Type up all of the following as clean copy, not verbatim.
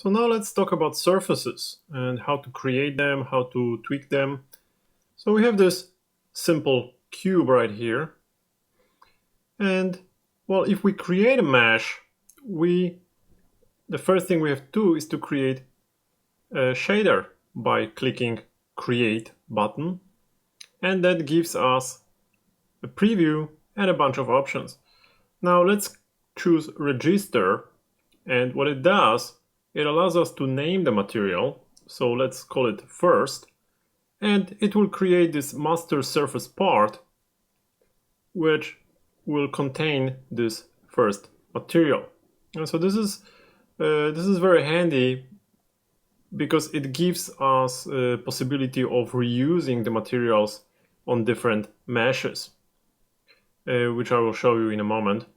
So now let's talk about surfaces and how to create them, how to tweak them. So we have this simple cube right here. And well, if we create a mesh, the first thing we have to do is to create a shader by clicking Create button. And that gives us a preview and a bunch of options. Now let's choose Register, and what it does, it allows us to name the material. So let's call it First, and it will create this master surface part which will contain this first material. And so this is very handy because it gives us a possibility of reusing the materials on different meshes, which I will show you in a moment.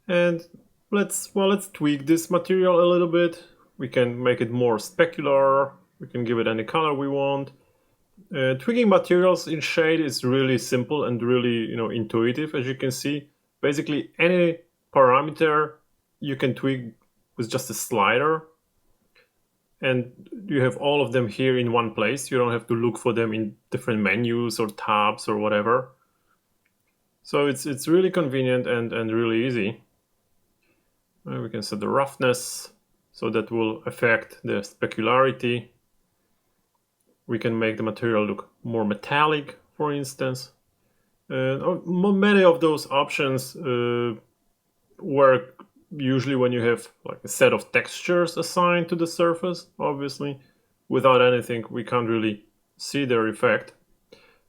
And let's tweak this material a little bit. We can make it more specular. We can give it any color we want. Tweaking materials in Shade is really simple and really intuitive, as you can see. Basically, any parameter you can tweak with just a slider, and you have all of them here in one place. You don't have to look for them in different menus or tabs or whatever. So it's really convenient and really easy. We can set the roughness, so that will affect the specularity. We can make the material look more metallic, for instance. Many of those options work usually when you have like a set of textures assigned to the surface. Obviously, without anything, we can't really see their effect.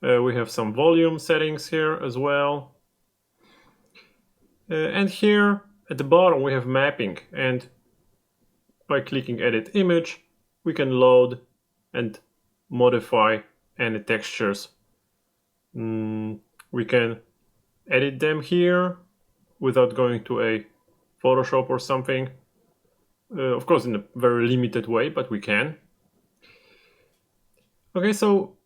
We have some volume settings here as well. And here at the bottom we have mapping, and by clicking Edit Image, we can load and modify any textures. We can edit them here without going to a Photoshop or something. Of course, in a very limited way, but we can. Okay, so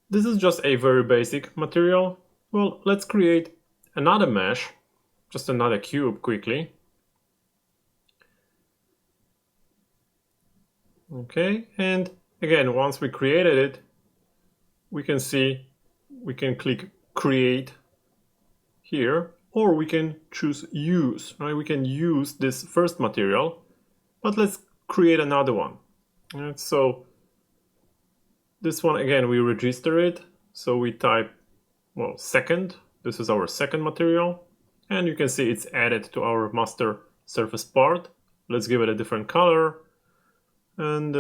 this is just a very basic material. Well, let's create another mesh, just another cube quickly. Okay, and again, once we created it, we can see we can click Create here, or we can choose Use. Right? We can use this first material, but let's create another one. Right? So this one, again, we register it. So we type, well, second. This is our second material, and you can see it's added to our master surface part. Let's give it a different color. And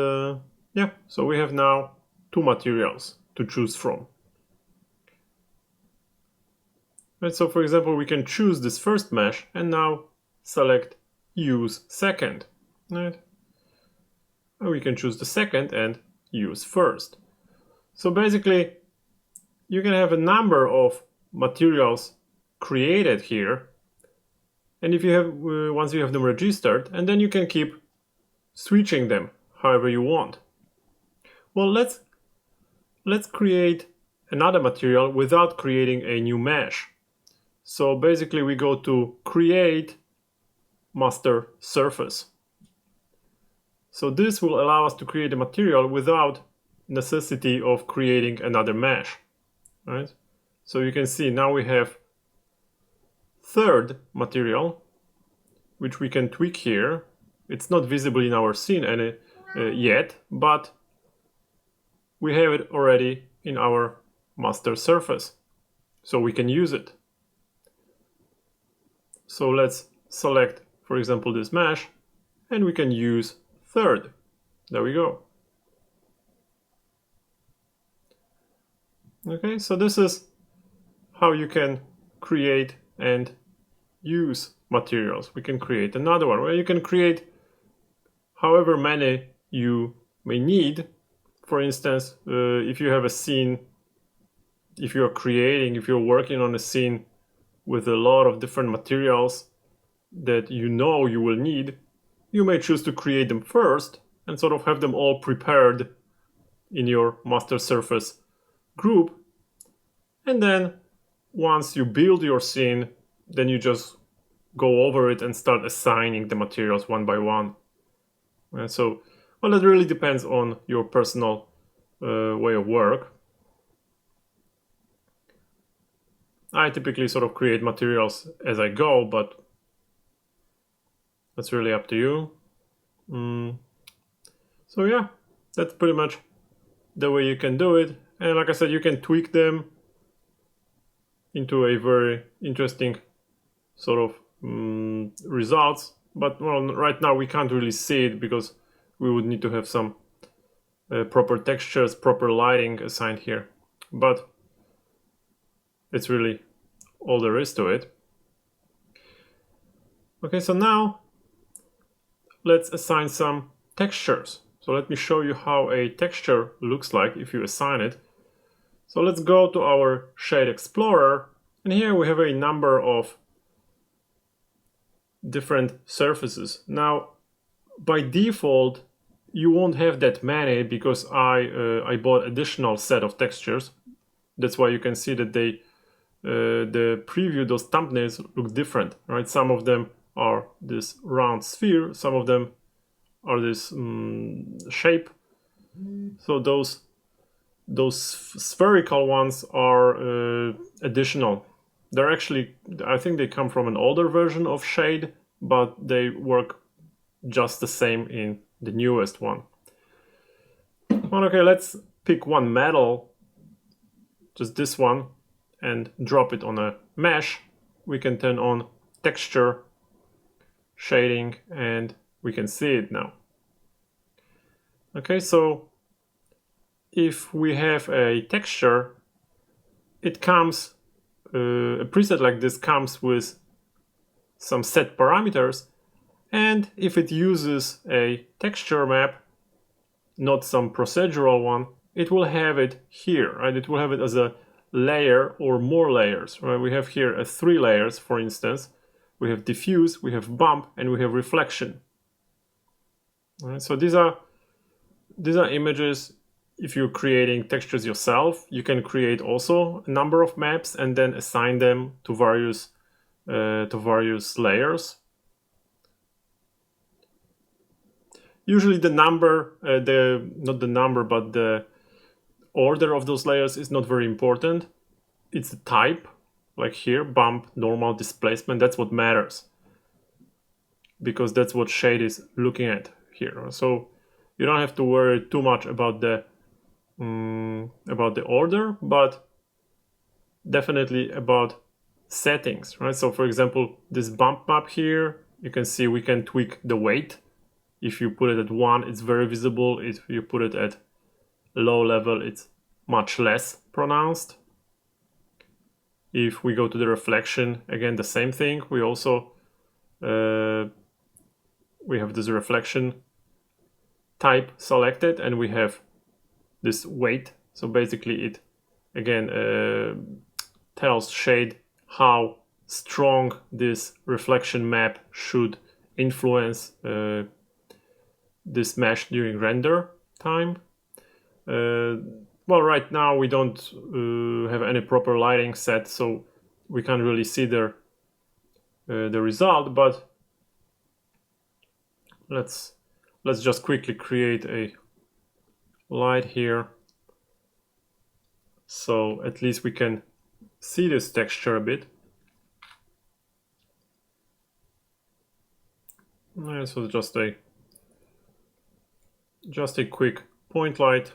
yeah, so we have now two materials to choose from. Right, so for example, we can choose this first mesh and now select Use Second. Right? And we can choose the second and use first. So basically, you can have a number of materials created here, and if you have once you have them registered, and then you can keep switching them however you want. Well, let's create another material without creating a new mesh. So basically we go to Create Master Surface. So this will allow us to create a material without necessity of creating another mesh. Right? So you can see now we have third material, which we can tweak here. It's not visible in our scene yet, but we have it already in our master surface, so we can use it. So let's select, for example, this mesh, and we can use third. There we go. Okay, so this is how you can create and use materials. We can create another one where you can create however many you may need. For instance, if you have a scene, if you're working on a scene with a lot of different materials that you will need, you may choose to create them first and sort of have them all prepared in your master surface group. And then once you build your scene, then you just go over it and start assigning the materials one by one. So, well, it really depends on your personal way of work. I typically sort of create materials as I go, but that's really up to you. So yeah, that's pretty much the way you can do it. And like I said, you can tweak them into a very interesting sort of results. But well, right now we can't really see it because we would need to have some proper textures, proper lighting assigned here. But it's really all there is to it. Okay, so now let's assign some textures. So let me show you how a texture looks like if you assign it. So let's go to our Shade Explorer, and here we have a number of different surfaces. Now, by default, you won't have that many because I bought additional set of textures. That's why you can see that they the preview, those thumbnails look different, right? Some of them are this round sphere, some of them are this shape. So those spherical ones are additional. They're actually, I think they come from an older version of Shade, but they work just the same in the newest one. Well, okay, let's pick one metal, just this one, and drop it on a mesh. We can turn on texture, shading, and we can see it now. Okay, so if we have a texture, it comes, a preset like this comes with some set parameters, and if it uses a texture map, not some procedural one, it will have it here, right? It will have it as a layer or more layers, right? We have here 3 layers, for instance. We have diffuse, we have bump, and we have reflection. All right, so these are images. If you're creating textures yourself, you can create also a number of maps and then assign them to various layers. Usually the number, not the number, but the order of those layers is not very important. It's the type, like here, bump, normal, displacement. That's what matters, because that's what Shade is looking at here. So you don't have to worry too much about the order, but definitely about settings, right? So for example, this bump map here, you can see we can tweak the weight. If you put it at 1, it's very visible. If you put it at low level, it's much less pronounced. If we go to the reflection, again, the same thing. We also we have this reflection type selected, and we have this weight. So basically it, again, tells Shade how strong this reflection map should influence this mesh during render time. Well, right now we don't have any proper lighting set, so we can't really see the result, but let's just quickly create a light here, so at least we can see this texture a bit. So just a quick point light.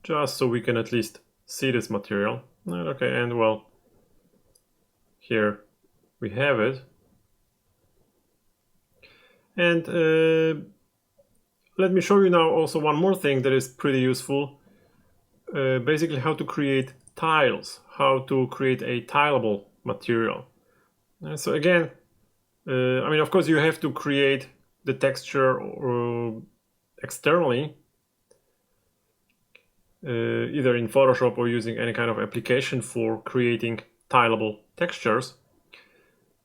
Just so we can at least see this material. Okay, and well, here we have it. And let me show you now also one more thing that is pretty useful. Basically how to create tiles, how to create a tileable material. So again, I mean, of course you have to create the texture externally, either in Photoshop or using any kind of application for creating tileable textures.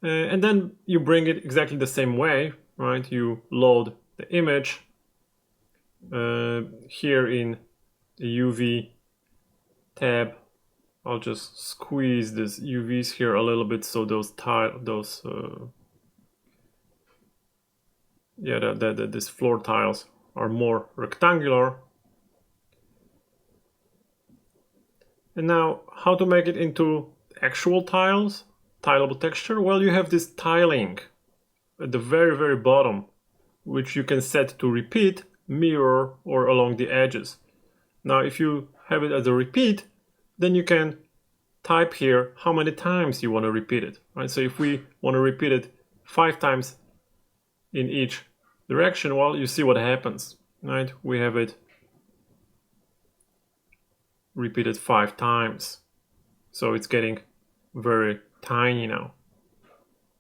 And then you bring it exactly the same way, right? You load the image here in the UV tab I'll just squeeze these UVs here a little bit so those these floor tiles are more rectangular. And now, how to make it into actual tiles, tileable texture? Well, you have this tiling at the very bottom, which you can set to repeat, mirror, or along the edges. Now, if you have it as a repeat, then you can type here how many times you want to repeat it, right? So if we want to repeat it 5 times in each direction, well, you see what happens, right? We have it repeated 5 times. So it's getting very tiny now.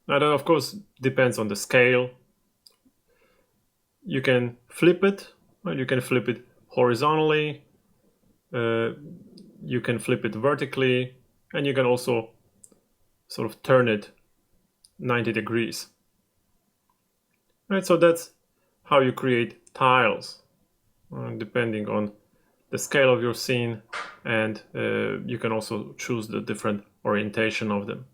Now that of course depends on the scale. You can flip it, right? You can flip it horizontally, you can flip it vertically, and you can also sort of turn it 90 degrees. Right, so that's how you create tiles, depending on the scale of your scene, and you can also choose the different orientation of them.